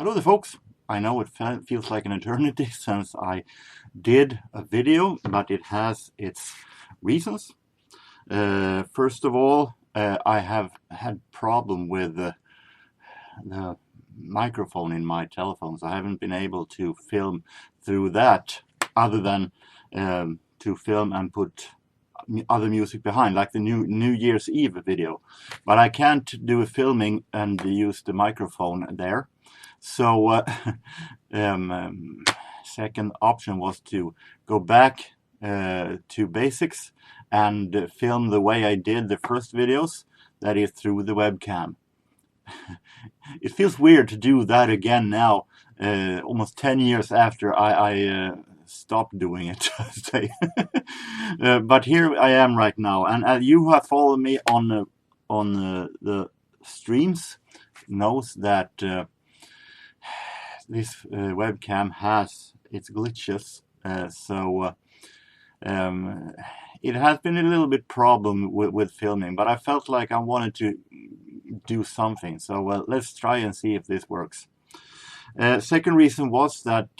Hello there folks, I know it feels like an eternity since I did a video, but it has its reasons. First of all, I have had problem with the microphone in my telephones. I haven't been able to film through that other than to film and put other music behind, like the New Year's Eve video. But I can't do a filming and use the microphone there. So second option was to go back to basics and film the way I did the first videos, that is through the webcam. It feels weird to do that again now, almost 10 years after I stopped doing it, but here I am right now, and you have followed me on the streams knows that this webcam has its glitches, so it has been a little bit problem with filming, but I felt like I wanted to do something, so let's try and see if this works. Second reason was that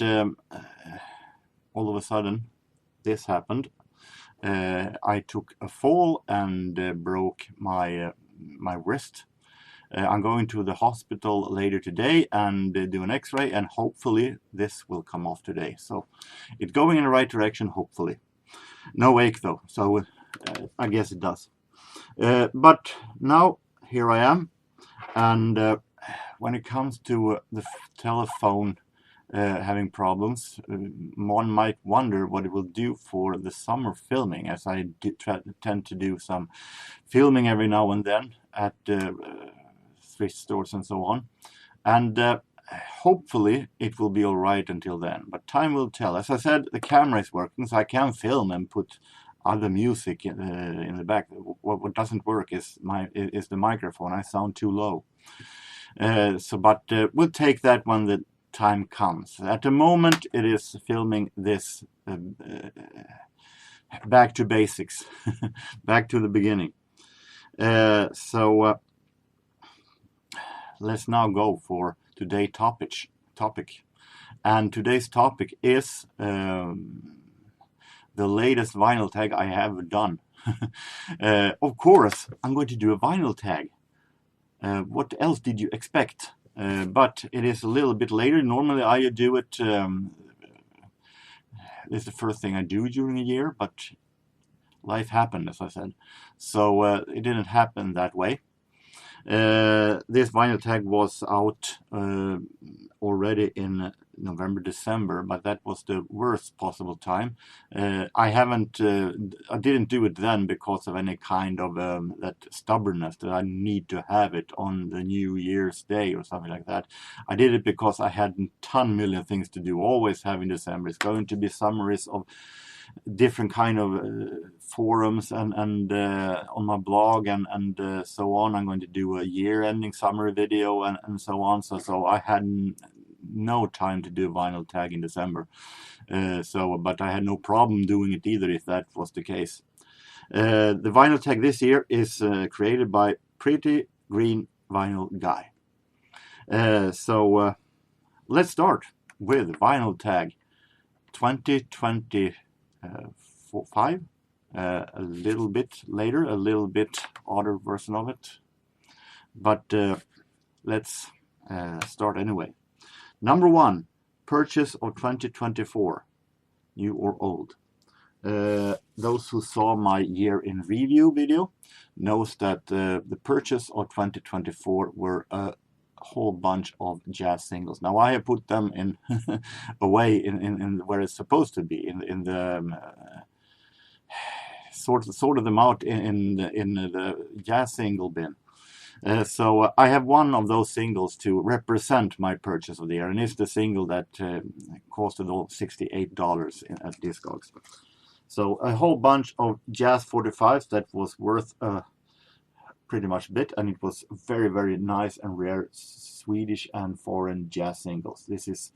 all of a sudden this happened. I took a fall and broke my wrist. I'm going to the hospital later today and do an x-ray, and hopefully this will come off today. So it's going in the right direction, hopefully. No ache though, so I guess it does. But now here I am, and when it comes to the telephone having problems, one might wonder what it will do for the summer filming, as I tend to do some filming every now and then at thrift stores and so on, and hopefully it will be all right until then, but time will tell. As I said, the camera is working, so I can film and put other music in the back. What doesn't work is the microphone. I sound too low. But we'll take that when the time comes. At the moment it is filming this back to basics, back to the beginning. So let's now go for today's topic. And today's topic is the latest vinyl tag I have done. Of course, I'm going to do a vinyl tag. What else did you expect? But it is a little bit later. Normally I do it, it's the first thing I do during a year, but life happened, as I said. So it didn't happen that way. This vinyl tag was out already in November, December, but that was the worst possible time. I didn't do it then because of any kind of that stubbornness that I need to have it on the New Year's Day or something like that. I did it because I had a million things to do, always have in December. It's going to be summaries of different kind of forums and on my blog and so on. I'm going to do a year-ending summary video and so on. So I had no time to do a vinyl tag in December. But I had no problem doing it either if that was the case. The vinyl tag this year is created by Pretty Green Vinyl Guy. So let's start with vinyl tag 2025. A little bit later, a little bit odder version of it, but let's start anyway. Number 1, purchase of 2024, new or old. Those who saw my year in review video knows that the purchase of 2024 were a whole bunch of jazz singles. Now I have put them in away in where it's supposed to be, in the sorted them out in the jazz single bin. So I have one of those singles to represent my purchase of the year, and it's the single that costed all $68 at Discogs. So a whole bunch of jazz 45s that was worth pretty much bit, and it was very, very nice and rare Swedish and foreign jazz singles. This is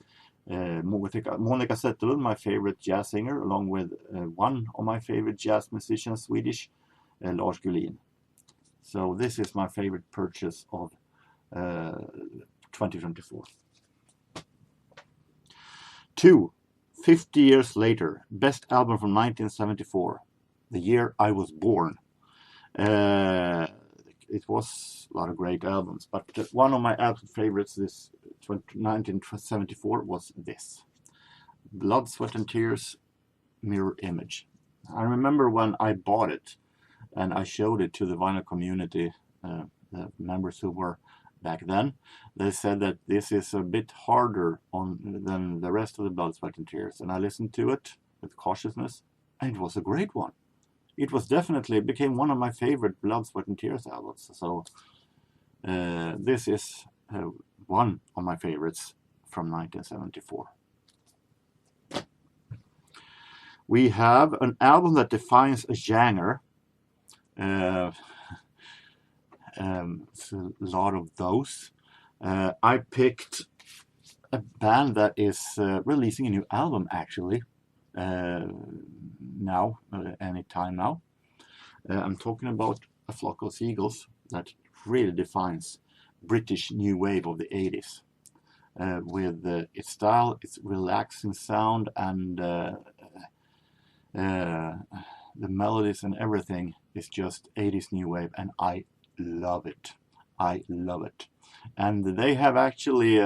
Monica Zetterlund, my favorite jazz singer, along with one of my favorite jazz musicians, Swedish, Lars Gullin. So this is my favorite purchase of 2024. 50 years later, best album from 1974, the year I was born. It was a lot of great albums, but one of my absolute favorites this 1974 was this. Blood, Sweat and Tears, Mirror Image. I remember when I bought it and I showed it to the vinyl community, the members who were back then, they said that this is a bit harder than the rest of the Blood, Sweat and Tears. And I listened to it with cautiousness, and it was a great one. It was definitely, it became one of my favorite Blood, Sweat and Tears albums. So this is one of my favorites from 1974. We have an album that defines a genre. It's a lot of those. I picked a band that is releasing a new album actually now, anytime now. I'm talking about A Flock of Seagulls that really defines British new wave of the 80s. With its style, its relaxing sound, and the melodies and everything is just 80s new wave, and I love it. I love it. And they have actually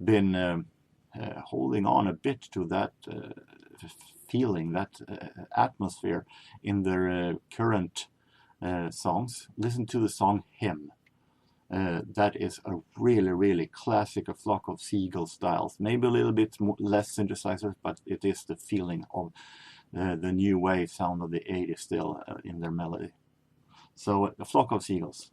been holding on a bit to that feeling, that atmosphere in their current songs. Listen to the song Hymn. That is a really, really classic, A Flock of Seagulls styles. Maybe a little bit less synthesizers, but it is the feeling of the new wave sound of the 80s still in their melody. So, A Flock of Seagulls.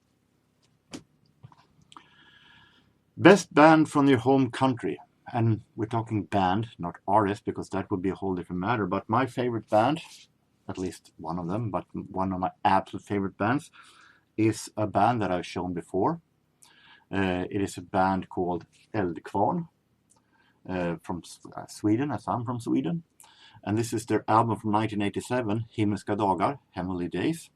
Best band from your home country. And we're talking band, not artist, because that would be a whole different matter. But my favorite band, at least one of them, but one of my absolute favorite bands, is a band that I've shown before. It is a band called Eldkvarn from Sweden, as I'm from Sweden. And this is their album from 1987, Himmelska dagar, Heavenly Days.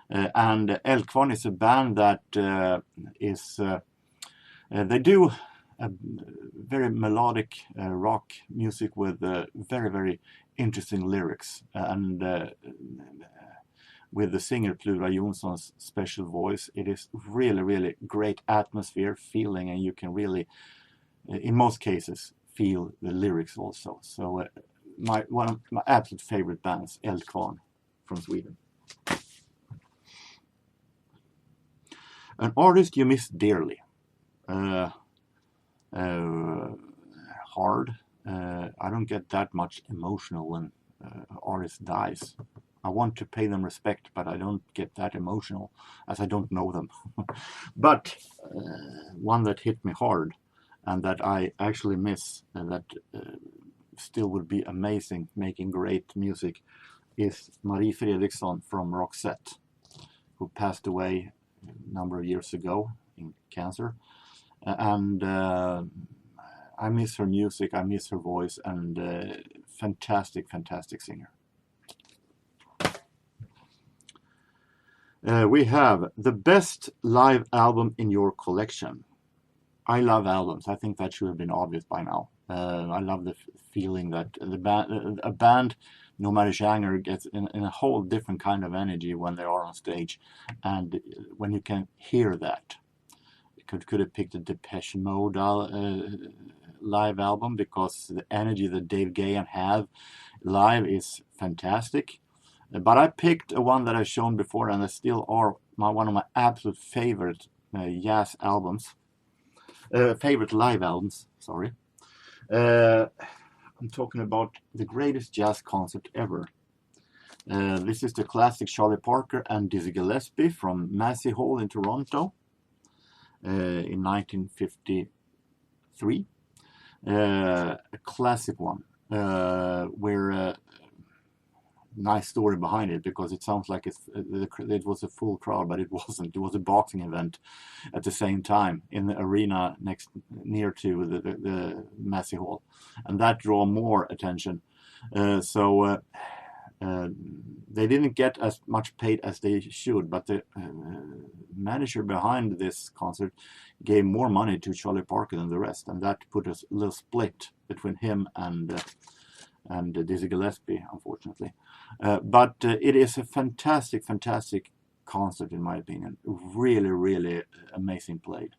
And Eldkvarn is a band that they do very melodic rock music with very, very interesting lyrics. And with the singer Plura Jonsson's special voice, it is really, really great atmosphere, feeling, and you can really, in most cases, feel the lyrics also. So one of my absolute favorite bands, Eldkvarn from Sweden. An artist you miss dearly. Hard. I don't get that much emotional when an artist dies. I want to pay them respect, but I don't get that emotional as I don't know them. But one that hit me hard and that I actually miss, and that still would be amazing, making great music, is Marie Fredriksson from Roxette, who passed away a number of years ago in cancer. And I miss her music, I miss her voice, and fantastic, fantastic singer. We have the best live album in your collection. I love albums. I think that should have been obvious by now. I love the feeling that a band, no matter genre, gets in a whole different kind of energy when they are on stage, and when you can hear that. Could have picked a Depeche Mode live album, because the energy that Dave Gahan have live is fantastic. But I picked one that I've shown before, and they still are one of my absolute favorite jazz albums. Favorite live albums, sorry. I'm talking about the greatest jazz concert ever. This is the classic Charlie Parker and Dizzy Gillespie from Massey Hall in Toronto in 1953. A classic one, where nice story behind it, because it sounds like it was a full crowd, but it wasn't. It was a boxing event at the same time in the arena near to the Massey Hall, and that drew more attention. So they didn't get as much paid as they should, but the manager behind this concert gave more money to Charlie Parker than the rest, and that put a little split between him and Dizzy Gillespie, unfortunately. But it is a fantastic concert, in my opinion. Really amazing played.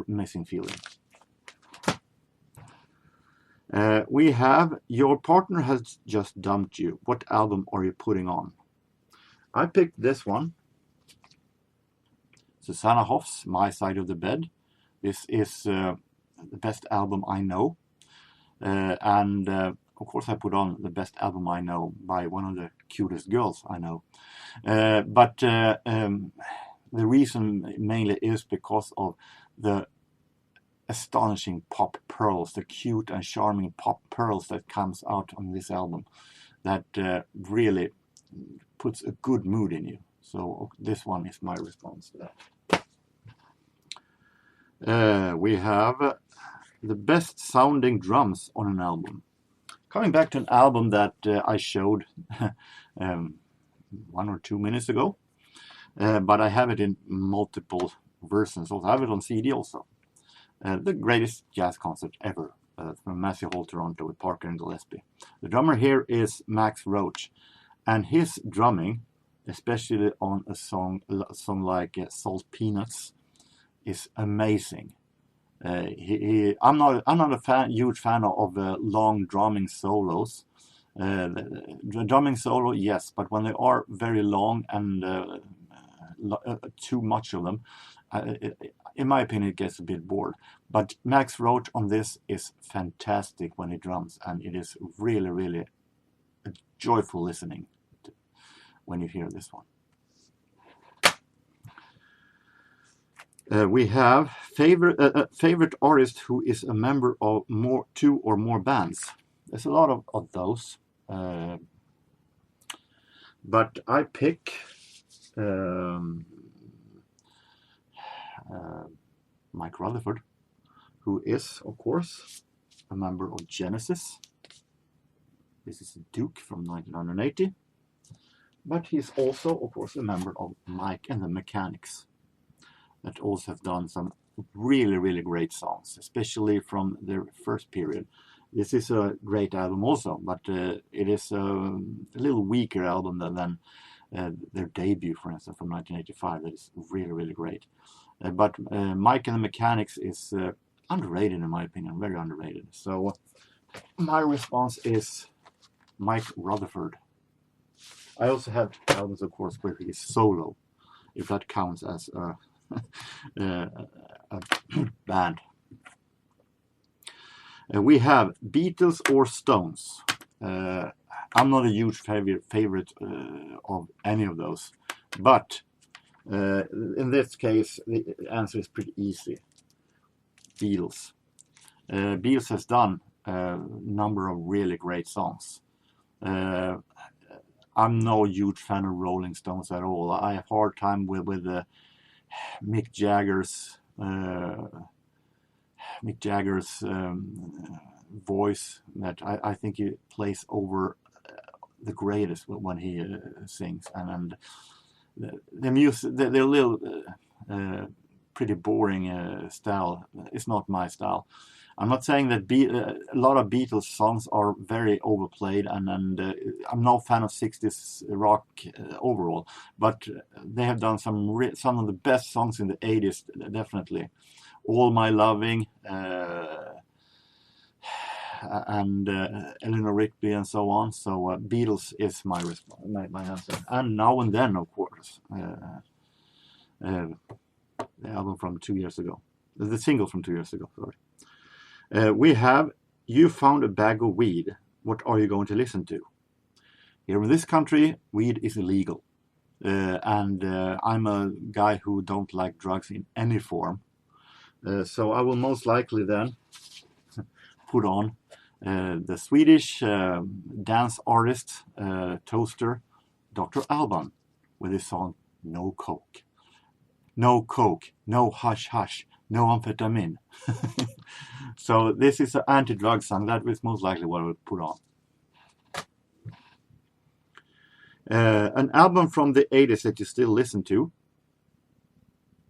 Amazing feeling. We have, your partner has just dumped you. What album are you putting on? I picked this one. Susanna Hoff's My Side of the Bed. This is the best album I know. And of course I put on the best album I know by one of the cutest girls I know. But the reason mainly is because of the astonishing pop pearls, the cute and charming pop pearls that comes out on this album, that really puts a good mood in you. So this one is my response to that. We have the best sounding drums on an album. Coming back to an album that I showed 1 or 2 minutes ago, but I have it in multiple versions. Also, I have it on CD also. The greatest jazz concert ever from Massey Hall, Toronto, with Parker and Gillespie. The drummer here is Max Roach, and his drumming, especially on a song like Salt Peanuts, is amazing. I'm not a huge fan of long drumming solos. The drumming solo, yes, but when they are very long and too much of them, in my opinion, it gets a bit bored. But Max Roach on this is fantastic when he drums, and it is really a joyful listening when you hear this one. We have favorite artist who is a member of 2 or more bands. There's a lot of those, but I pick Mike Rutherford, who is, of course, a member of Genesis. This is a Duke from 1980, but he's also, of course, a member of Mike and the Mechanics, that also have done some really great songs, especially from their first period. This is a great album also, but it is a little weaker album than their debut, for instance, from 1985. That is really great. But Mike and the Mechanics is underrated, in my opinion, very underrated. So my response is Mike Rutherford. I also have albums, of course, where he is solo, if that counts as a band. We have Beatles or Stones. I'm not a huge favorite of any of those, but in this case the answer is pretty easy. Beatles. Beatles has done a number of really great songs. I'm no huge fan of Rolling Stones at all. I have a hard time with Mick Jagger's voice, that I think he plays over the greatest when he sings, and the music, the little pretty boring style is not my style. I'm not saying that a lot of Beatles songs are very overplayed, and I'm no fan of 60s rock overall, but they have done some of the best songs in the 80s, definitely. All My Loving, and Eleanor Rigby and so on. So Beatles is my answer. And Now and Then, of course, the album from 2 years ago, the single from 2 years ago, sorry. We have You Found a Bag of Weed. What are you going to listen to? Here in this country, weed is illegal. And I'm a guy who don't like drugs in any form. So I will most likely then put on the Swedish dance artist, toaster, Dr. Alban, with his song No Coke. No coke, no hush hush, no amphetamine. So this is an anti-drug song. That is most likely what I would put on. An album from the 80s that you still listen to.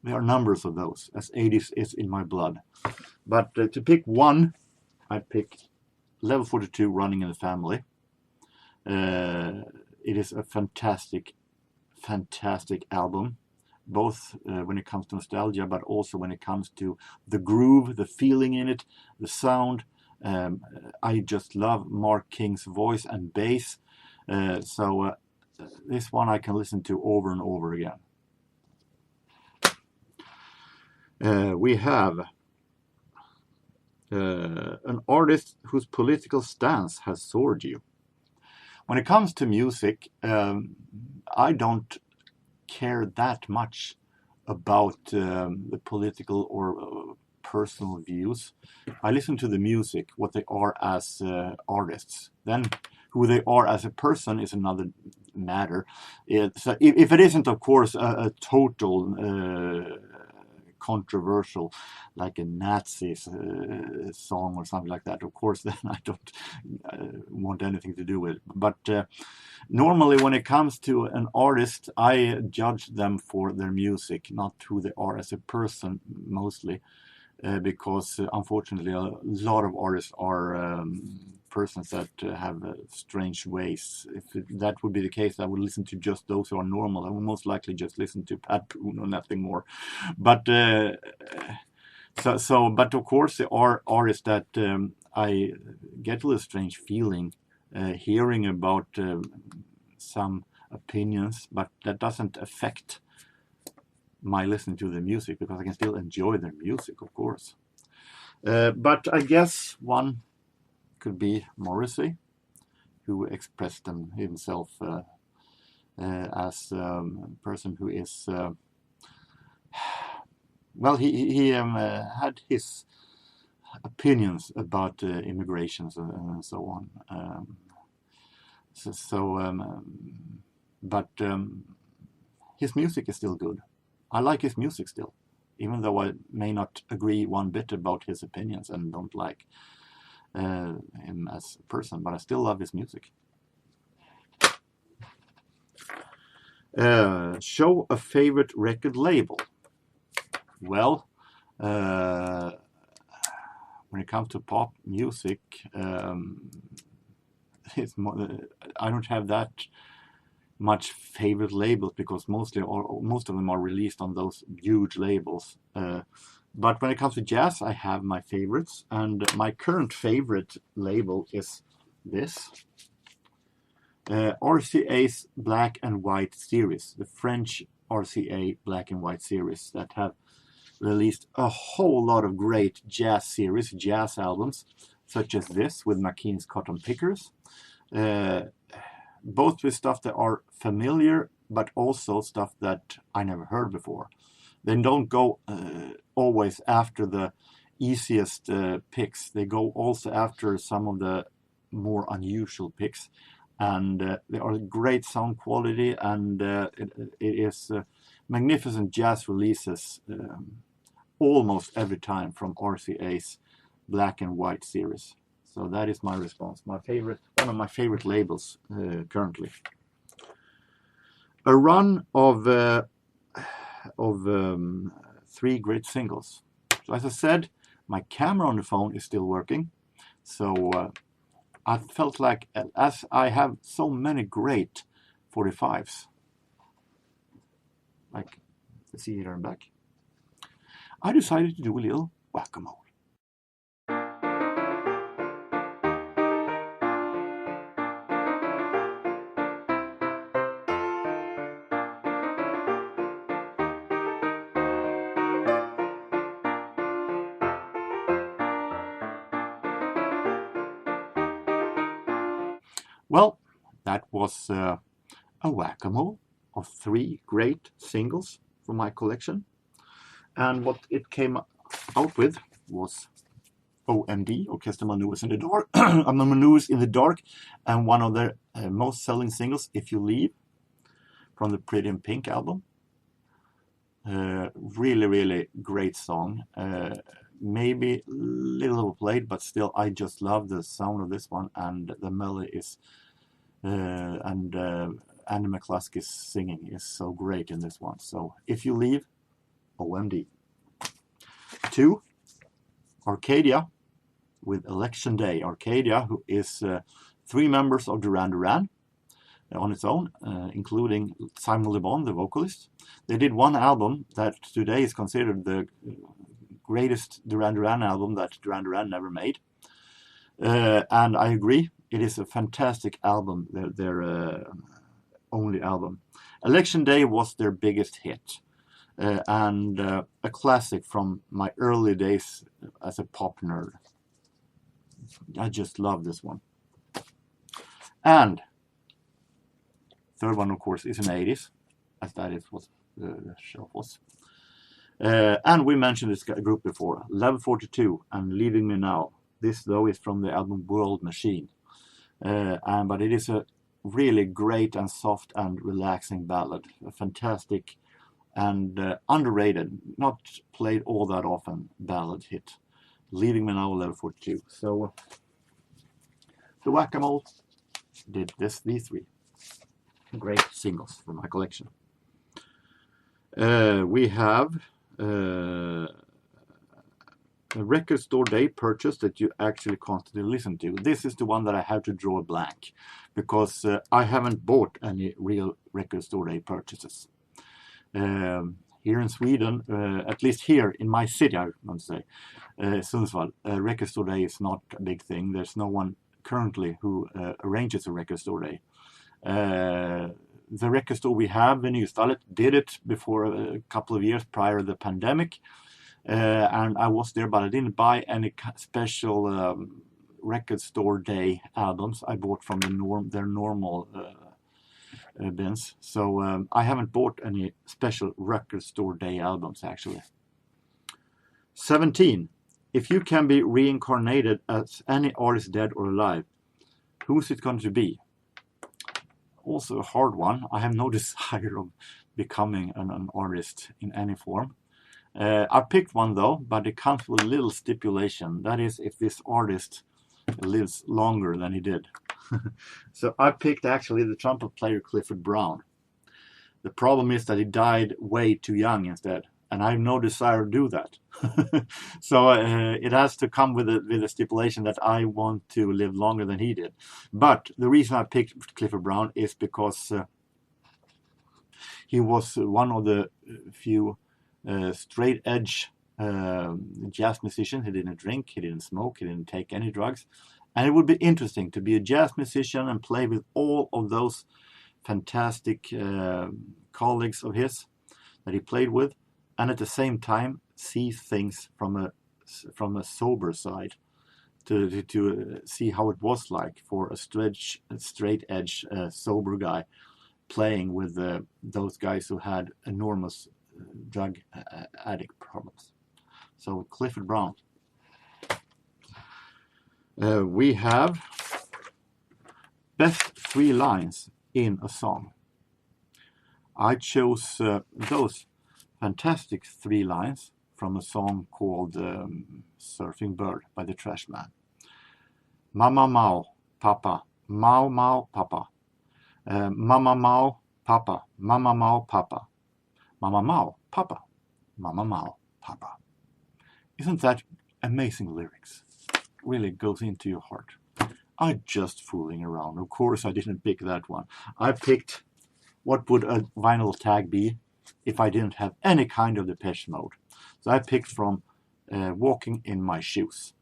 There are numbers of those, as 80s is in my blood. But to pick one, I'd pick Level 42, Running in the Family. It is a fantastic album, both when it comes to nostalgia, but also when it comes to the groove, the feeling in it, the sound. I just love Mark King's voice and bass. So this one I can listen to over and over again. We have an artist whose political stance has soared you. When it comes to music, I don't care that much about the political or personal views. I listen to the music, what they are as artists. Then who they are as a person is another matter. So if it isn't, of course, a total controversial, like a Nazi song or something like that, of course, then I don't want anything to do with it. But normally when it comes to an artist, I judge them for their music, not who they are as a person, mostly, because unfortunately a lot of artists are persons that have strange ways. If that would be the case, I would listen to just those who are normal. I would most likely just listen to Pat Boone or nothing more. But but of course there are artists that I get a little strange feeling hearing about some opinions, but that doesn't affect my listening to the music, because I can still enjoy their music, of course. But I guess one could be Morrissey, who expressed himself as a person who is, well, he had his opinions about immigrations and so on. But his music is still good. I like his music still, even though I may not agree one bit about his opinions and don't like him as a person, but I still love his music. Show a favorite record label. Well, when it comes to pop music, it's more, I don't have that much favorite labels, because most of them are released on those huge labels. But when it comes to jazz, I have my favorites, and my current favorite label is this RCA's Black and White series, the French RCA Black and White series, that have released a whole lot of great jazz albums, such as this with McKean's Cotton Pickers. Both with stuff that are familiar, but also stuff that I never heard before. They don't go always after the easiest picks. They go also after some of the more unusual picks. And they are great sound quality, and it is magnificent jazz releases almost every time from RCA's Black and White series. So that is my response. One of my favorite labels currently. A run of 3 great singles. So as I said, my camera on the phone is still working. So I felt like, as I have so many great 45s, like the see here and back, I decided to do a little whack-a-mole. Well, that was a whack-a-mole of 3 great singles from my collection. And what it came out with was OMD, Orchestra Maneuvers in the Dark, Maneuvers in the Dark, and one of their most selling singles, If You Leave, from the Pretty in Pink album. Really, really great song. Maybe a little overplayed, but still I just love the sound of this one, and the melody is and Andy McCluskey's singing is so great in this one. So If You Leave, OMD. 2, Arcadia, with Election Day, Arcadia, who is 3 members of Duran Duran on its own, including Simon Le Bon, the vocalist. They did one album that today is considered the greatest Duran Duran album that Duran Duran never made. And I agree, it is a fantastic album, their only album. Election Day was their biggest hit, and a classic from my early days as a pop nerd. I just love this one. And third one, of course, is in the 80s, as that is what the show was. And we mentioned this group before, Level 42 and Leaving Me Now. This, though, is from the album World Machine. But it is a really great and soft and relaxing ballad. A fantastic and underrated, not played all that often, ballad hit. Leaving Me Now, Level 42. So the Whack-A-Mole did these 3 great singles from my collection. We have a record store day purchase that you actually constantly listen to. This is the one that I have to draw a blank, because I haven't bought any real record store day purchases. Here in Sweden, at least here in my city, I want to say, Sundsvall, record store day is not a big thing. There's no one currently who arranges a record store day. The record store we have in Nystallet did it before a couple of years prior to the pandemic, and I was there, but I didn't buy any special record store day albums. I bought from their normal bins, so I haven't bought any special record store day albums actually. 17. If you can be reincarnated as any artist, dead or alive, who's it going to be? Also a hard one. I have no desire of becoming an artist in any form. I picked one though, but it comes with a little stipulation. That is, if this artist lives longer than he did. So I picked actually the trumpet player Clifford Brown. The problem is that he died way too young instead, and I have no desire to do that. So it has to come with a stipulation that I want to live longer than he did. But the reason I picked Clifford Brown is because he was one of the few straight edge jazz musicians. He didn't drink, he didn't smoke, he didn't take any drugs. And it would be interesting to be a jazz musician and play with all of those fantastic colleagues of his that he played with, and at the same time see things from a sober side, to see how it was like for a straight edge sober guy playing with those guys who had enormous drug addict problems. So Clifford Brown. We have best 3 lines in a song. I chose those fantastic 3 lines from a song called Surfing Bird by the Trash Man. Mama Mao, Papa, Mao Mao, Papa. Mama Mao, Papa, Mama Mao, Papa. Mama Mao, Papa, Mama Mao, Papa. Isn't that amazing lyrics? Really goes into your heart. I'm just fooling around. Of course I didn't pick that one. I picked what would a vinyl tag be if I didn't have any kind of Depeche Mode. So I picked from Walking in My Shoes.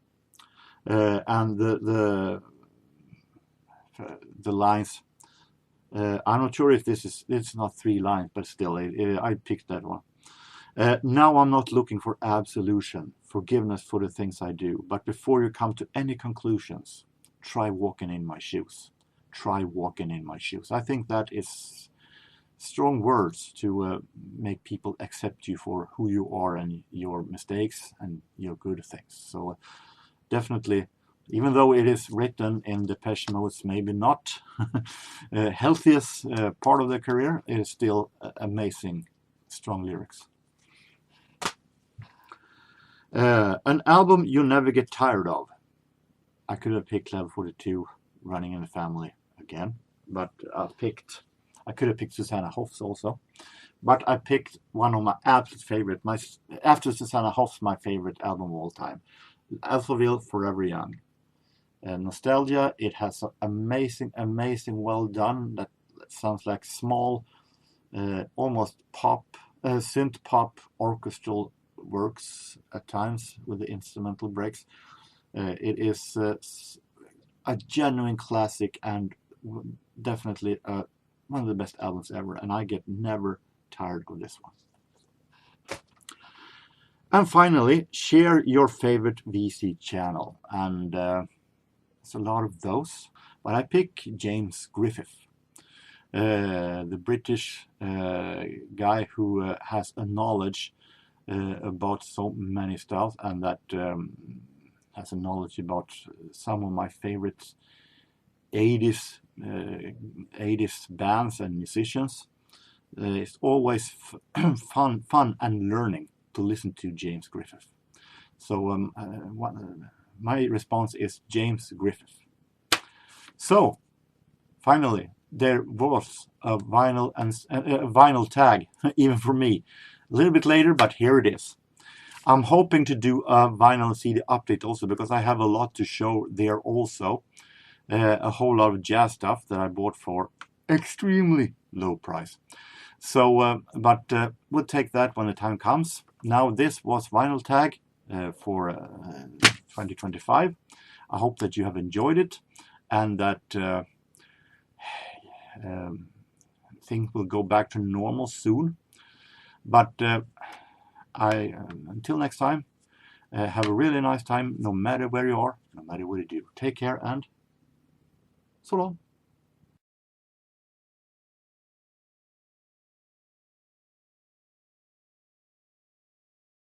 And the lines, I'm not sure if it's not 3 lines, but still I picked that one. Now I'm not looking for absolution, forgiveness for the things I do, but before you come to any conclusions, try walking in my shoes. Try walking in my shoes. I think that is strong words to make people accept you for who you are and your mistakes and your good things. So definitely, even though it is written in Depeche Mode's maybe not healthiest part of their career, it is still amazing, strong lyrics. An album you never get tired of. I could have picked Level 42, Running in the Family again, but I could have picked Susanna Hoffs also, but I picked one of my absolute favorite. After Susanna Hoffs, my favorite album of all time, Alphaville Forever Young. Nostalgia, it has amazing, well done. That sounds like small, almost pop, synth pop orchestral works at times with the instrumental breaks. It is a genuine classic and definitely one of the best albums ever, and I get never tired of this one. And finally, share your favorite VC channel, and there's a lot of those, but I pick James Griffith, the British guy who has a knowledge about so many styles, and that has a knowledge about some of my favorite 80s bands and musicians. It's always fun and learning to listen to James Griffith. So my response is James Griffith. So finally, there was a vinyl tag, even for me. A little bit later, but here it is. I'm hoping to do a vinyl CD update also, because I have a lot to show there also. A whole lot of jazz stuff that I bought for extremely low price. So, but we'll take that when the time comes. Now, this was Vinyl Tag for 2025. I hope that you have enjoyed it, and that things will go back to normal soon. But until next time, have a really nice time, no matter where you are, no matter what you do. Take care, and so long.